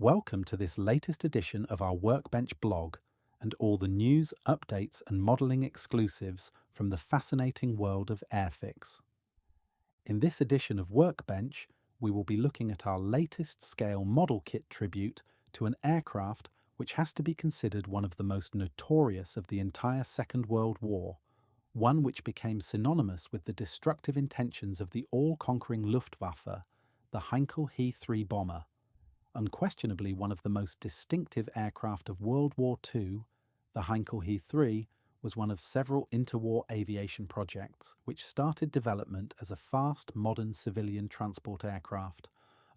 Welcome to this latest edition of our Workbench blog and all the news, updates and modelling exclusives from the fascinating world of Airfix. In this edition of Workbench, we will be looking at our latest scale model kit tribute to an aircraft which has to be considered one of the most notorious of the entire Second World War, one which became synonymous with the destructive intentions of the all-conquering Luftwaffe, the Heinkel He-III bomber. Unquestionably one of the most distinctive aircraft of World War II, the Heinkel He-III was one of several interwar aviation projects which started development as a fast, modern civilian transport aircraft,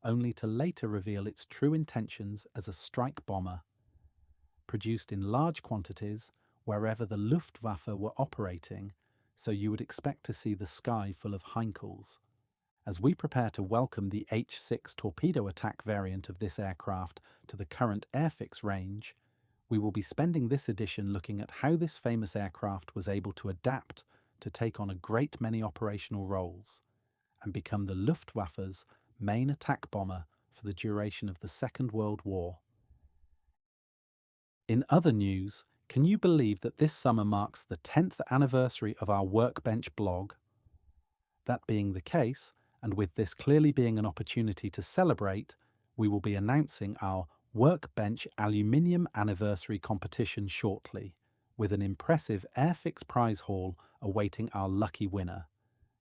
only to later reveal its true intentions as a strike bomber. Produced in large quantities wherever the Luftwaffe were operating, so you would expect to see the sky full of Heinkels. As we prepare to welcome the H-6 torpedo attack variant of this aircraft to the current Airfix range, we will be spending this edition looking at how this famous aircraft was able to adapt to take on a great many operational roles and become the Luftwaffe's main attack bomber for the duration of the Second World War. In other news, can you believe that this summer marks the 10th anniversary of our Workbench blog? That being the case, and with this clearly being an opportunity to celebrate, we will be announcing our Workbench Aluminium Anniversary competition shortly, with an impressive Airfix prize haul awaiting our lucky winner,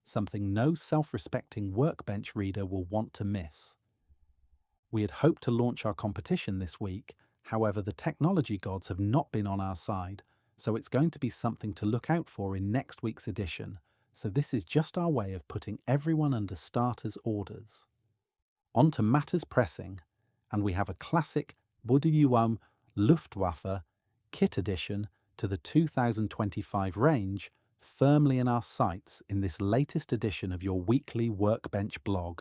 something no self-respecting Workbench reader will want to miss. We had hoped to launch our competition this week, however the technology gods have not been on our side, so it's going to be something to look out for in next week's edition. So this is just our way of putting everyone under starters orders. On to matters pressing, and we have a classic WWII Luftwaffe kit addition to the 2025 range firmly in our sights in this latest edition of your weekly Workbench blog.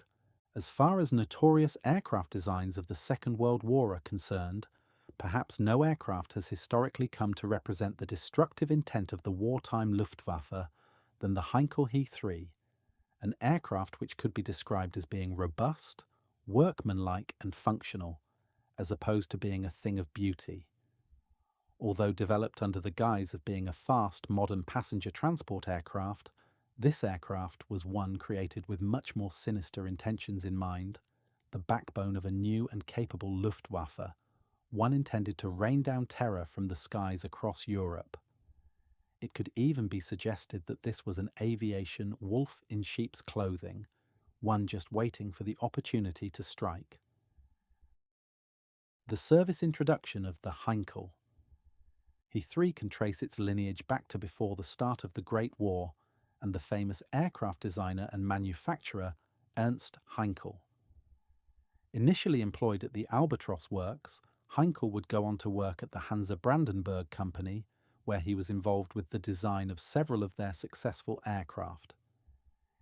As far as notorious aircraft designs of the Second World War are concerned, perhaps no aircraft has historically come to represent the destructive intent of the wartime Luftwaffe than the Heinkel He-III, an aircraft which could be described as being robust, workmanlike and functional, as opposed to being a thing of beauty. Although developed under the guise of being a fast, modern passenger transport aircraft, this aircraft was one created with much more sinister intentions in mind, the backbone of a new and capable Luftwaffe, one intended to rain down terror from the skies across Europe. It could even be suggested that this was an aviation wolf in sheep's clothing, one just waiting for the opportunity to strike. The service introduction of the Heinkel He-III can trace its lineage back to before the start of the Great War and the famous aircraft designer and manufacturer Ernst Heinkel. Initially employed at the Albatross Works, Heinkel would go on to work at the Hansa Brandenburg Company, where he was involved with the design of several of their successful aircraft.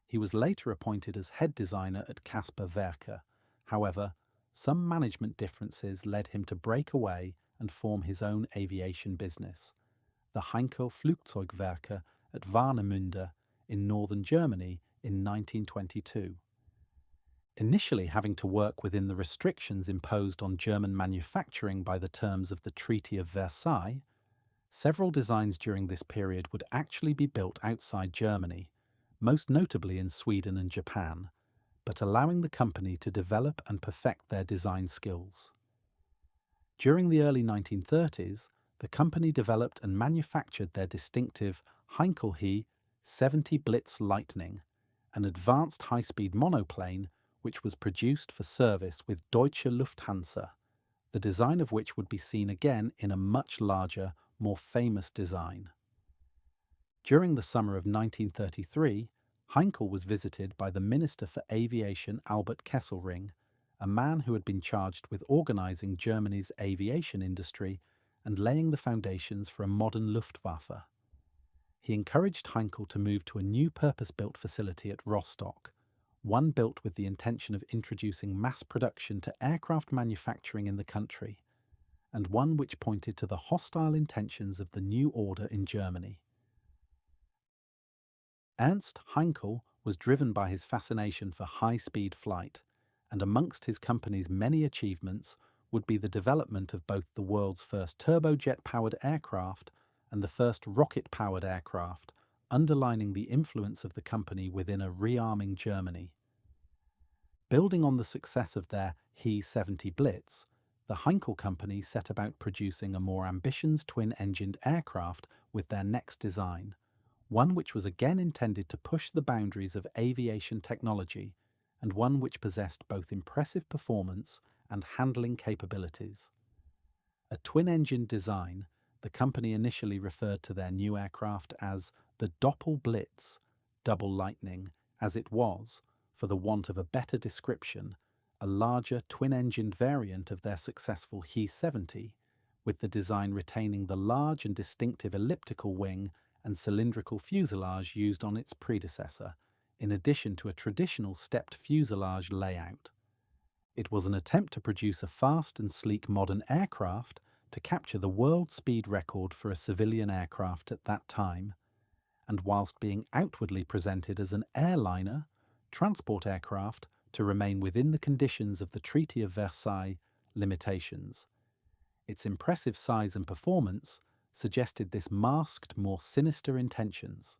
He was later appointed as head designer at Caspar Werke. However, some management differences led him to break away and form his own aviation business, the Heinkel Flugzeugwerke at Warnemünde in northern Germany in 1922. Initially having to work within the restrictions imposed on German manufacturing by the terms of the Treaty of Versailles, several designs during this period would actually be built outside Germany, most notably in Sweden and Japan, but allowing the company to develop and perfect their design skills. During the early 1930s, the company developed and manufactured their distinctive Heinkel He-70 Blitz Lightning, an advanced high-speed monoplane which was produced for service with Deutsche Lufthansa, the design of which would be seen again in a much larger, more famous design. During the summer of 1933, Heinkel was visited by the Minister for Aviation Albert Kesselring, a man who had been charged with organising Germany's aviation industry and laying the foundations for a modern Luftwaffe. He encouraged Heinkel to move to a new purpose-built facility at Rostock, one built with the intention of introducing mass production to aircraft manufacturing in the country, and one which pointed to the hostile intentions of the new order in Germany. Ernst Heinkel was driven by his fascination for high-speed flight, and amongst his company's many achievements would be the development of both the world's first turbojet-powered aircraft and the first rocket-powered aircraft, underlining the influence of the company within a rearming Germany. Building on the success of their He-70 Blitz, the Heinkel company set about producing a more ambitious twin-engined aircraft with their next design, one which was again intended to push the boundaries of aviation technology and one which possessed both impressive performance and handling capabilities. A twin-engine design, the company initially referred to their new aircraft as the Doppel Blitz, double lightning, as it was, for the want of a better description, a larger twin-engined variant of their successful He-70, with the design retaining the large and distinctive elliptical wing and cylindrical fuselage used on its predecessor, in addition to a traditional stepped fuselage layout. It was an attempt to produce a fast and sleek modern aircraft to capture the world speed record for a civilian aircraft at that time, and whilst being outwardly presented as an airliner, transport aircraft to remain within the conditions of the Treaty of Versailles limitations. Its impressive size and performance suggested this masked more sinister intentions.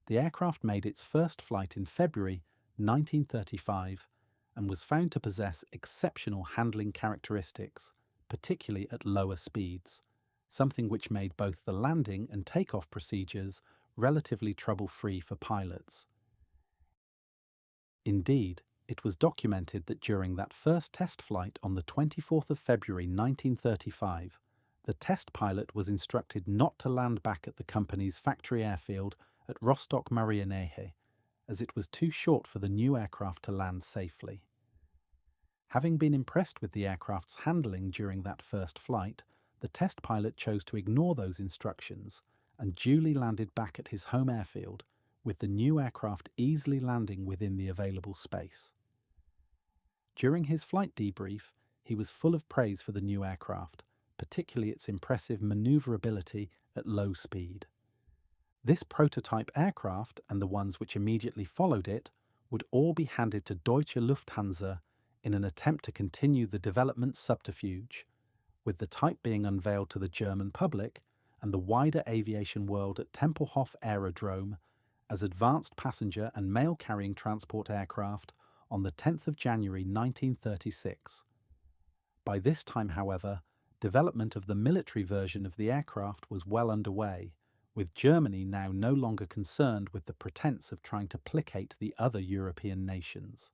The aircraft made its first flight in February 1935 and was found to possess exceptional handling characteristics, particularly at lower speeds, something which made both the landing and takeoff procedures relatively trouble-free for pilots. Indeed, it was documented that during that first test flight on the 24th of February 1935, the test pilot was instructed not to land back at the company's factory airfield at Rostock-Marienhähe, as it was too short for the new aircraft to land safely. Having been impressed with the aircraft's handling during that first flight, the test pilot chose to ignore those instructions and duly landed back at his home airfield, with the new aircraft easily landing within the available space. During his flight debrief, he was full of praise for the new aircraft, particularly its impressive maneuverability at low speed. This prototype aircraft and the ones which immediately followed it would all be handed to Deutsche Lufthansa in an attempt to continue the development subterfuge, with the type being unveiled to the German public and the wider aviation world at Tempelhof Aerodrome as advanced passenger and mail-carrying transport aircraft on the 10th of January 1936. By this time, however, development of the military version of the aircraft was well underway, with Germany now no longer concerned with the pretense of trying to placate the other European nations.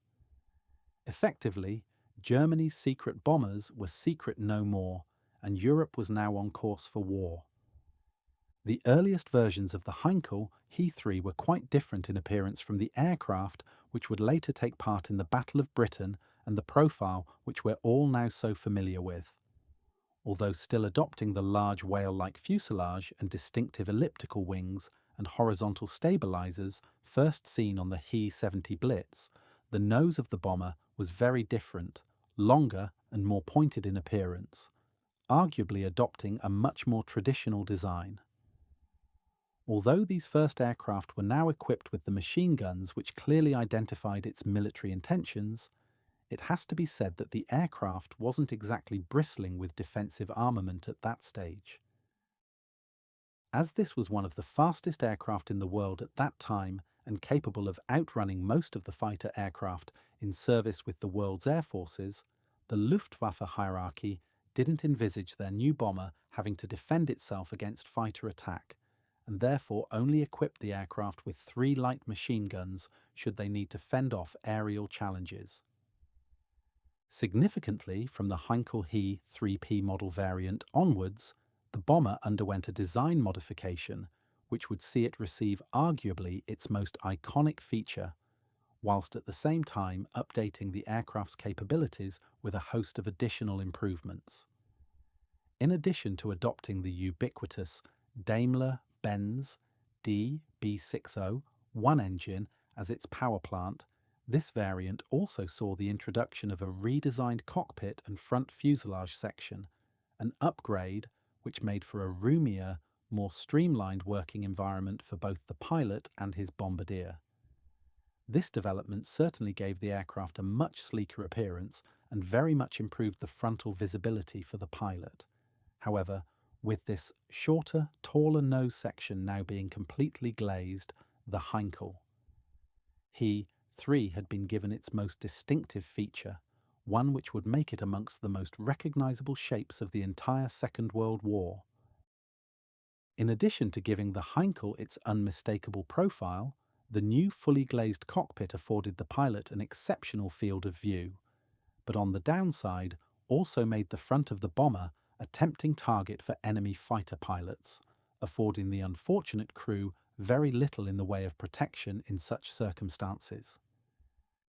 Effectively, Germany's secret bombers were secret no more, and Europe was now on course for war. The earliest versions of the Heinkel He-III were quite different in appearance from the aircraft which would later take part in the Battle of Britain and the profile which we're all now so familiar with. Although still adopting the large whale-like fuselage and distinctive elliptical wings and horizontal stabilizers first seen on the He-70 Blitz, the nose of the bomber was very different, longer and more pointed in appearance, arguably adopting a much more traditional design. Although these first aircraft were now equipped with the machine guns which clearly identified its military intentions, it has to be said that the aircraft wasn't exactly bristling with defensive armament at that stage. As this was one of the fastest aircraft in the world at that time and capable of outrunning most of the fighter aircraft in service with the world's air forces, the Luftwaffe hierarchy didn't envisage their new bomber having to defend itself against fighter attack, and therefore only equipped the aircraft with 3 light machine guns should they need to fend off aerial challenges. Significantly, from the Heinkel He-III model variant onwards, the bomber underwent a design modification which would see it receive arguably its most iconic feature, whilst at the same time updating the aircraft's capabilities with a host of additional improvements. In addition to adopting the ubiquitous Daimler-Benz DB60 one-engine as its power plant, this variant also saw the introduction of a redesigned cockpit and front fuselage section, an upgrade which made for a roomier, more streamlined working environment for both the pilot and his bombardier. This development certainly gave the aircraft a much sleeker appearance and very much improved the frontal visibility for the pilot. However, with this shorter, taller nose section now being completely glazed, the Heinkel He-III had been given its most distinctive feature, one which would make it amongst the most recognizable shapes of the entire Second World War. In addition to giving the Heinkel its unmistakable profile, the new fully glazed cockpit afforded the pilot an exceptional field of view, but on the downside also made the front of the bomber a tempting target for enemy fighter pilots, affording the unfortunate crew very little in the way of protection in such circumstances.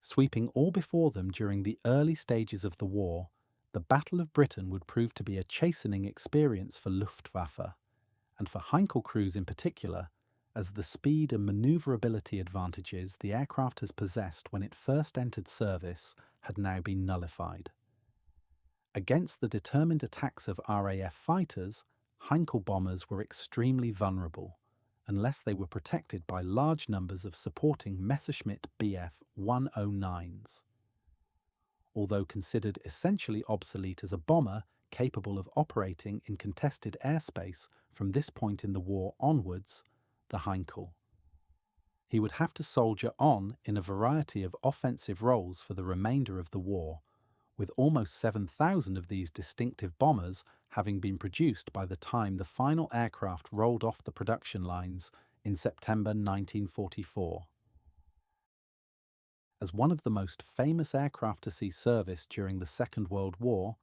Sweeping all before them during the early stages of the war, the Battle of Britain would prove to be a chastening experience for Luftwaffe, and for Heinkel crews in particular, as the speed and manoeuvrability advantages the aircraft has possessed when it first entered service had now been nullified. Against the determined attacks of RAF fighters, Heinkel bombers were extremely vulnerable, unless they were protected by large numbers of supporting Messerschmitt Bf 109s. Although considered essentially obsolete as a bomber capable of operating in contested airspace from this point in the war onwards, the Heinkel. He would have to soldier on in a variety of offensive roles for the remainder of the war, with almost 7,000 of these distinctive bombers having been produced by the time the final aircraft rolled off the production lines in September 1944. As one of the most famous aircraft to see service during the Second World War,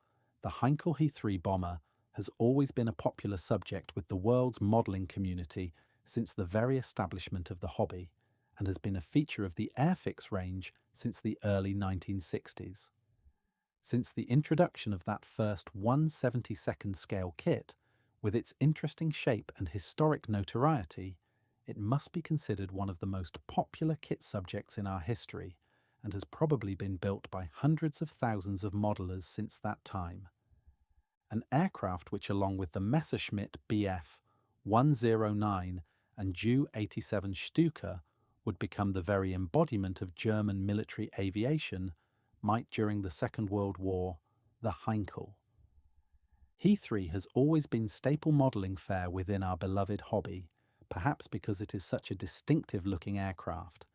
the Heinkel He-III bomber has always been a popular subject with the world's modelling community since the very establishment of the hobby, and has been a feature of the Airfix range since the early 1960s. Since the introduction of that first 1/72nd scale kit, with its interesting shape and historic notoriety, it must be considered one of the most popular kit subjects in our history, and has probably been built by hundreds of thousands of modellers since that time. An aircraft which, along with the Messerschmitt Bf 109 and Ju 87 Stuka, would become the very embodiment of German military aviation, might during the Second World War, the Heinkel. He-III has always been staple modelling fare within our beloved hobby, perhaps because it is such a distinctive-looking aircraft,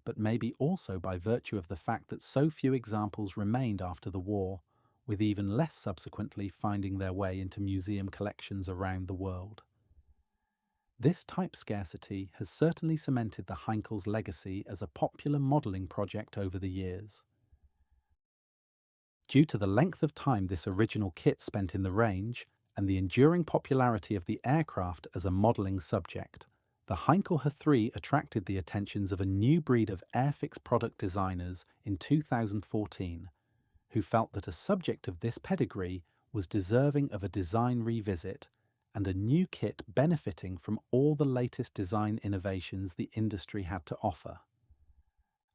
but maybe also by virtue of the fact that so few examples remained after the war, with even less subsequently finding their way into museum collections around the world. This type scarcity has certainly cemented the Heinkel's legacy as a popular modelling project over the years. Due to the length of time this original kit spent in the range, and the enduring popularity of the aircraft as a modelling subject, the Heinkel He-III attracted the attentions of a new breed of Airfix product designers in 2014, who felt that a subject of this pedigree was deserving of a design revisit, and a new kit benefiting from all the latest design innovations the industry had to offer.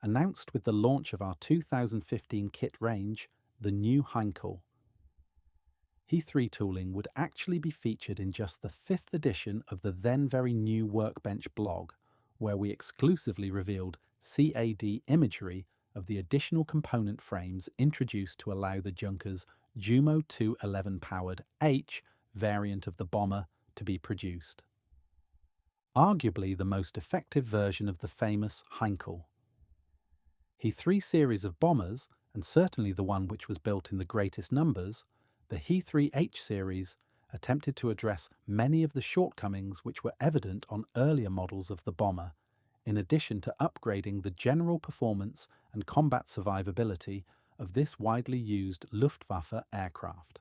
Announced with the launch of our 2015 kit range, the new Heinkel He-III tooling would actually be featured in just the 5th edition of the then very new Workbench blog, where we exclusively revealed CAD imagery of the additional component frames introduced to allow the Junkers Jumo 211-powered H variant of the bomber to be produced. Arguably the most effective version of the famous Heinkel. He-III series of bombers, and certainly the one which was built in the greatest numbers, the He-III H series, attempted to address many of the shortcomings which were evident on earlier models of the bomber, in addition to upgrading the general performance and combat survivability of this widely used Luftwaffe aircraft.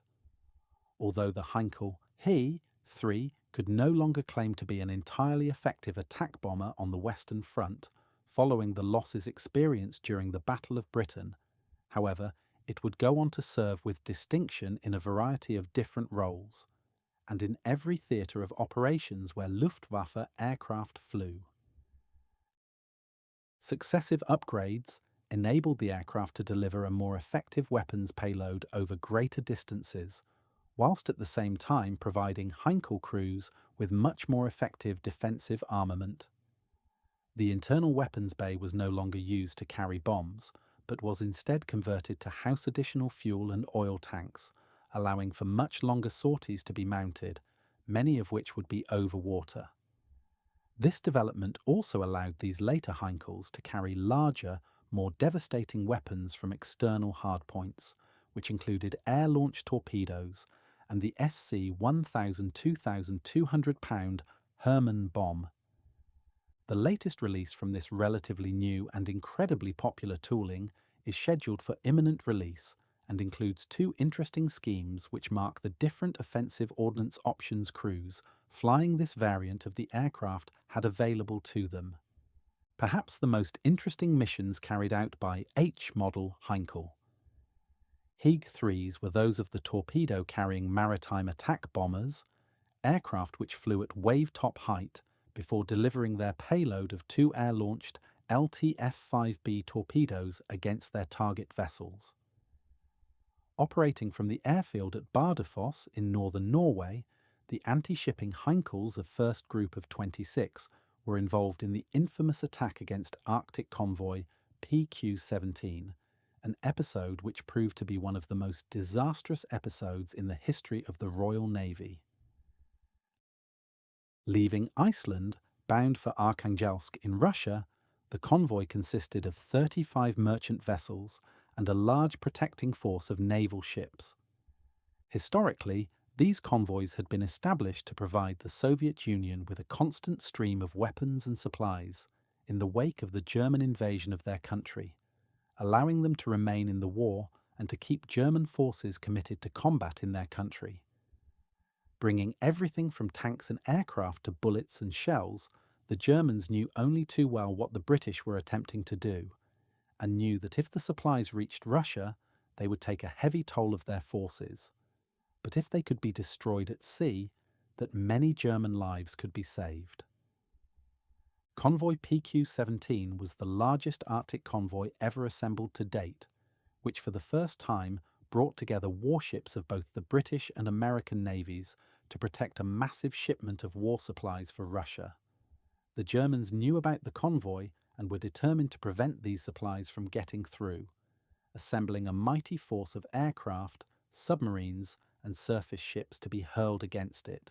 Although the Heinkel He-III could no longer claim to be an entirely effective attack bomber on the Western Front, following the losses experienced during the Battle of Britain, however, it would go on to serve with distinction in a variety of different roles, and in every theatre of operations where Luftwaffe aircraft flew. Successive upgrades enabled the aircraft to deliver a more effective weapons payload over greater distances, whilst at the same time providing Heinkel crews with much more effective defensive armament. The internal weapons bay was no longer used to carry bombs, but was instead converted to house additional fuel and oil tanks, allowing for much longer sorties to be mounted, many of which would be over water. This development also allowed these later Heinkels to carry larger, more devastating weapons from external hardpoints, which included air-launched torpedoes and the SC-1000 2,200-pound Hermann bomb. The latest release from this relatively new and incredibly popular tooling is scheduled for imminent release and includes two interesting schemes which mark the different offensive ordnance options crews flying this variant of the aircraft had available to them. Perhaps the most interesting missions carried out by H-model Heinkel. He-IIIs were those of the torpedo-carrying maritime attack bombers, aircraft which flew at wave-top height before delivering their payload of two air-launched LTF-5B torpedoes against their target vessels. Operating from the airfield at Bardufoss in northern Norway, the anti-shipping Heinkels of First Group of 26 were involved in the infamous attack against Arctic convoy PQ-17, an episode which proved to be one of the most disastrous episodes in the history of the Royal Navy. Leaving Iceland, bound for Arkhangelsk in Russia, the convoy consisted of 35 merchant vessels and a large protecting force of naval ships. Historically, these convoys had been established to provide the Soviet Union with a constant stream of weapons and supplies in the wake of the German invasion of their country, allowing them to remain in the war and to keep German forces committed to combat in their country. Bringing everything from tanks and aircraft to bullets and shells, the Germans knew only too well what the British were attempting to do, and knew that if the supplies reached Russia, they would take a heavy toll of their forces. But if they could be destroyed at sea, that many German lives could be saved. Convoy PQ-17 was the largest Arctic convoy ever assembled to date, which for the first time brought together warships of both the British and American navies to protect a massive shipment of war supplies for Russia. The Germans knew about the convoy and were determined to prevent these supplies from getting through, assembling a mighty force of aircraft, submarines, and surface ships to be hurled against it.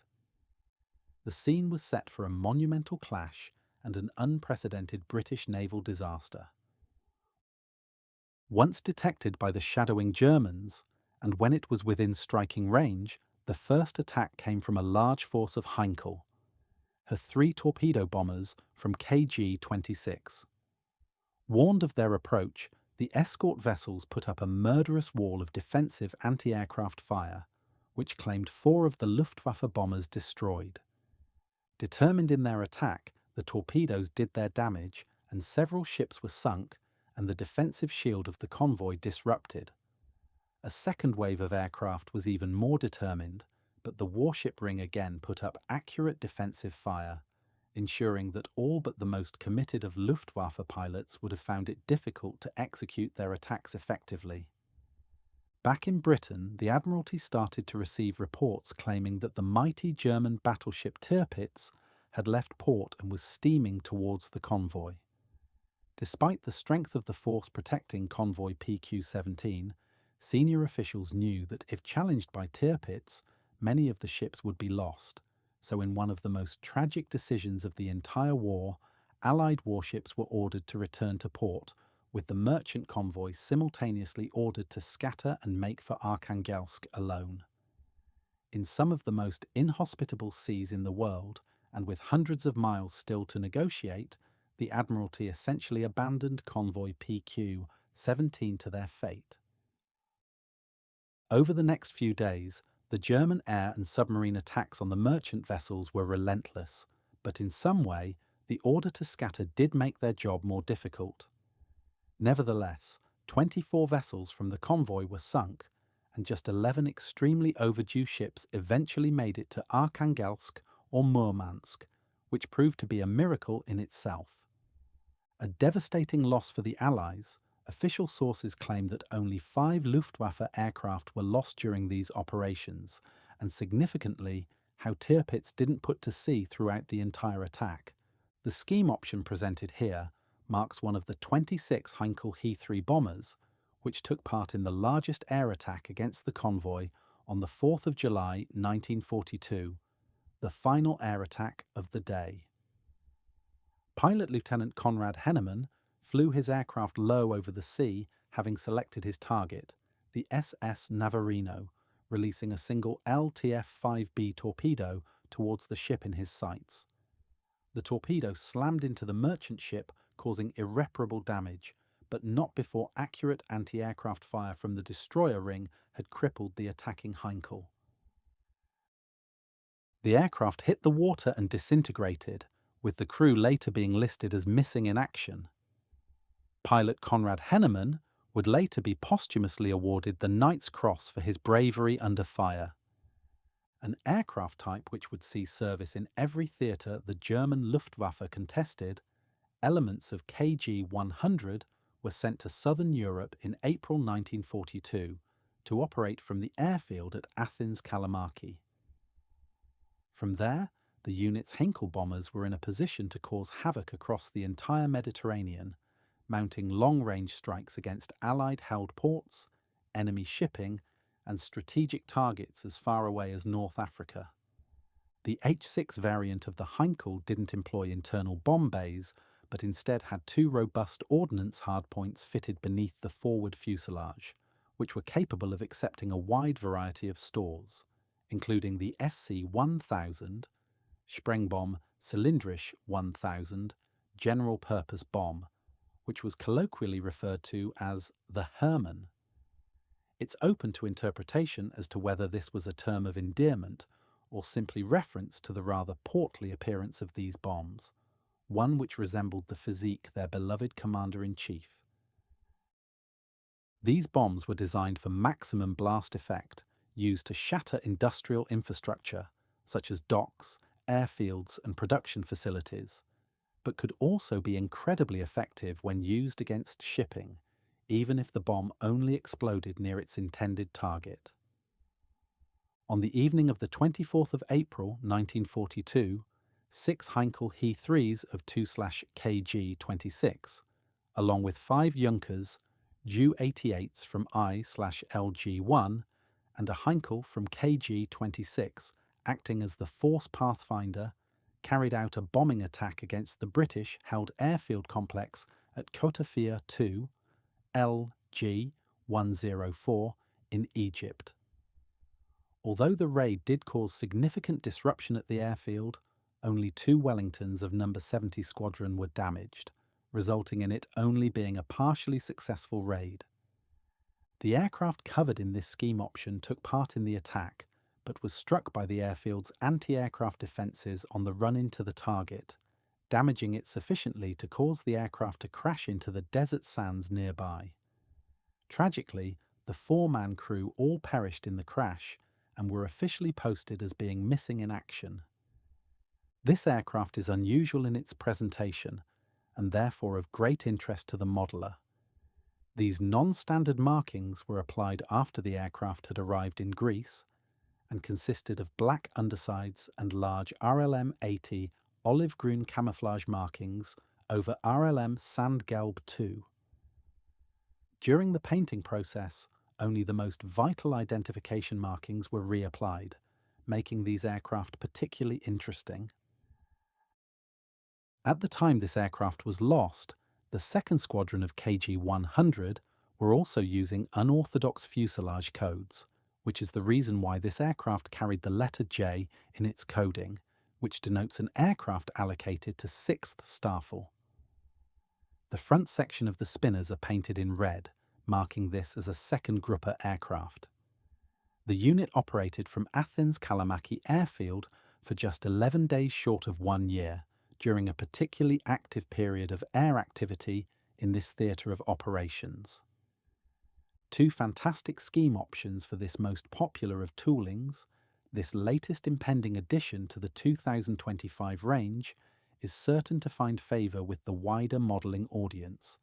The scene was set for a monumental clash and an unprecedented British naval disaster. Once detected by the shadowing Germans, and when it was within striking range, the first attack came from a large force of Heinkel, her 3 torpedo bombers from KG-26. Warned of their approach, the escort vessels put up a murderous wall of defensive anti-aircraft fire, which claimed 4 of the Luftwaffe bombers destroyed. Determined in their attack, the torpedoes did their damage and several ships were sunk and the defensive shield of the convoy disrupted. A second wave of aircraft was even more determined, but the warship ring again put up accurate defensive fire, ensuring that all but the most committed of Luftwaffe pilots would have found it difficult to execute their attacks effectively. Back in Britain, the Admiralty started to receive reports claiming that the mighty German battleship Tirpitz had left port and was steaming towards the convoy. Despite the strength of the force protecting convoy PQ-17, senior officials knew that if challenged by Tirpitz, many of the ships would be lost, so in one of the most tragic decisions of the entire war, Allied warships were ordered to return to port, with the merchant convoy simultaneously ordered to scatter and make for Arkhangelsk alone. In some of the most inhospitable seas in the world, and with hundreds of miles still to negotiate, the Admiralty essentially abandoned convoy PQ-17 to their fate. Over the next few days, the German air and submarine attacks on the merchant vessels were relentless, but in some way, the order to scatter did make their job more difficult. Nevertheless, 24 vessels from the convoy were sunk, and just 11 extremely overdue ships eventually made it to Arkhangelsk or Murmansk, which proved to be a miracle in itself. A devastating loss for the Allies, official sources claim that only 5 Luftwaffe aircraft were lost during these operations, and significantly, how Tirpitz didn't put to sea throughout the entire attack, The scheme option presented here marks one of the 26 Heinkel He-III bombers, which took part in the largest air attack against the convoy on the 4th of July 1942, the final air attack of the day. Pilot Lieutenant Konrad Hennemann flew his aircraft low over the sea, having selected his target, the SS Navarino, releasing a single LTF-5B torpedo towards the ship in his sights. The torpedo slammed into the merchant ship, causing irreparable damage, but not before accurate anti-aircraft fire from the destroyer ring had crippled the attacking Heinkel. The aircraft hit the water and disintegrated, with the crew later being listed as missing in action. Pilot Konrad Hennemann would later be posthumously awarded the Knight's Cross for his bravery under fire. An aircraft type which would see service in every theatre the German Luftwaffe contested, elements of KG-100 were sent to southern Europe in April 1942 to operate from the airfield at Athens Kalamaki. From there, the unit's Heinkel bombers were in a position to cause havoc across the entire Mediterranean, mounting long-range strikes against Allied-held ports, enemy shipping, and strategic targets as far away as North Africa. The H-6 variant of the Heinkel didn't employ internal bomb bays, but instead had two robust ordnance hardpoints fitted beneath the forward fuselage, which were capable of accepting a wide variety of stores, including the SC-1000, Sprengbom Cylindrisch 1000 general-purpose bomb, which was colloquially referred to as the Hermann. It's open to interpretation as to whether this was a term of endearment or simply reference to the rather portly appearance of these bombs, one which resembled the physique their beloved commander-in-chief. These bombs were designed for maximum blast effect, used to shatter industrial infrastructure, such as docks, airfields and production facilities, but could also be incredibly effective when used against shipping, even if the bomb only exploded near its intended target. On the evening of the 24th of April 1942, 6 Heinkel He-IIIs of 2/KG-26, along with 5 Junkers, Ju-88s from I/LG-1, and a Heinkel from KG-26, acting as the Force Pathfinder, carried out a bombing attack against the British-held airfield complex at Kotafia 2, LG-104 in Egypt. Although the raid did cause significant disruption at the airfield, only 2 Wellingtons of No. 70 Squadron were damaged, resulting in it only being a partially successful raid. The aircraft covered in this scheme option took part in the attack, but was struck by the airfield's anti-aircraft defences on the run-in to the target, damaging it sufficiently to cause the aircraft to crash into the desert sands nearby. Tragically, the 4-man crew all perished in the crash and were officially posted as being missing in action. This aircraft is unusual in its presentation and therefore of great interest to the modeller. These non-standard markings were applied after the aircraft had arrived in Greece and consisted of black undersides and large RLM-80 olive green camouflage markings over RLM Sandgelb II. During the painting process, only the most vital identification markings were reapplied, making these aircraft particularly interesting. At the time this aircraft was lost, the 2nd Squadron of KG-100 were also using unorthodox fuselage codes, which is the reason why this aircraft carried the letter J in its coding, which denotes an aircraft allocated to 6th Staffel. The front section of the spinners are painted in red, marking this as a 2nd Gruppe aircraft. The unit operated from Athens Kalamaki airfield for just 11 days short of 1 year, during a particularly active period of air activity in this theatre of operations. 2 fantastic scheme options for this most popular of toolings, this latest impending addition to the 2025 range, is certain to find favour with the wider modelling audience,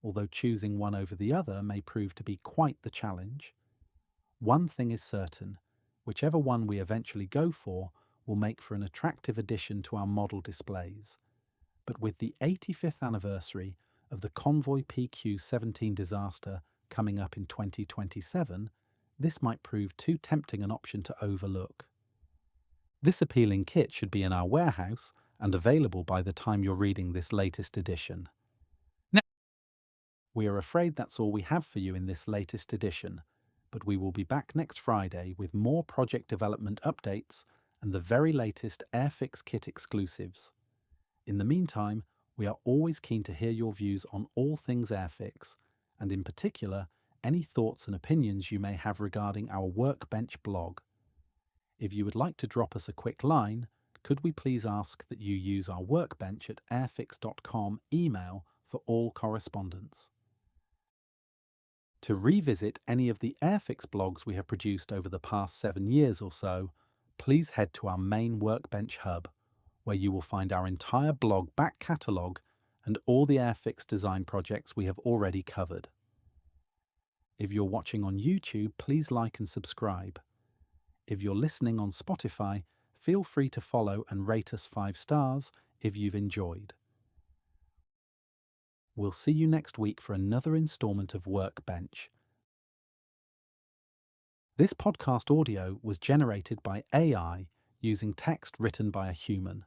although choosing one over the other may prove to be quite the challenge. One thing is certain, whichever one we eventually go for will make for an attractive addition to our model displays. But with the 85th anniversary of the Convoy PQ-17 disaster coming up in 2027, this might prove too tempting an option to overlook. This appealing kit should be in our warehouse and available by the time you're reading this latest edition. Now, we are afraid that's all we have for you in this latest edition, but we will be back next Friday with more project development updates and the very latest Airfix kit exclusives. In the meantime, we are always keen to hear your views on all things Airfix, and in particular, any thoughts and opinions you may have regarding our Workbench blog. If you would like to drop us a quick line, could we please ask that you use our Workbench at airfix.com email for all correspondence. To revisit any of the Airfix blogs we have produced over the past 7 years or so, please head to our main Workbench hub, where you will find our entire blog back catalogue and all the Airfix design projects we have already covered. If you're watching on YouTube, please like and subscribe. If you're listening on Spotify, feel free to follow and rate us 5 stars if you've enjoyed. We'll see you next week for another installment of Workbench. This podcast audio was generated by AI using text written by a human.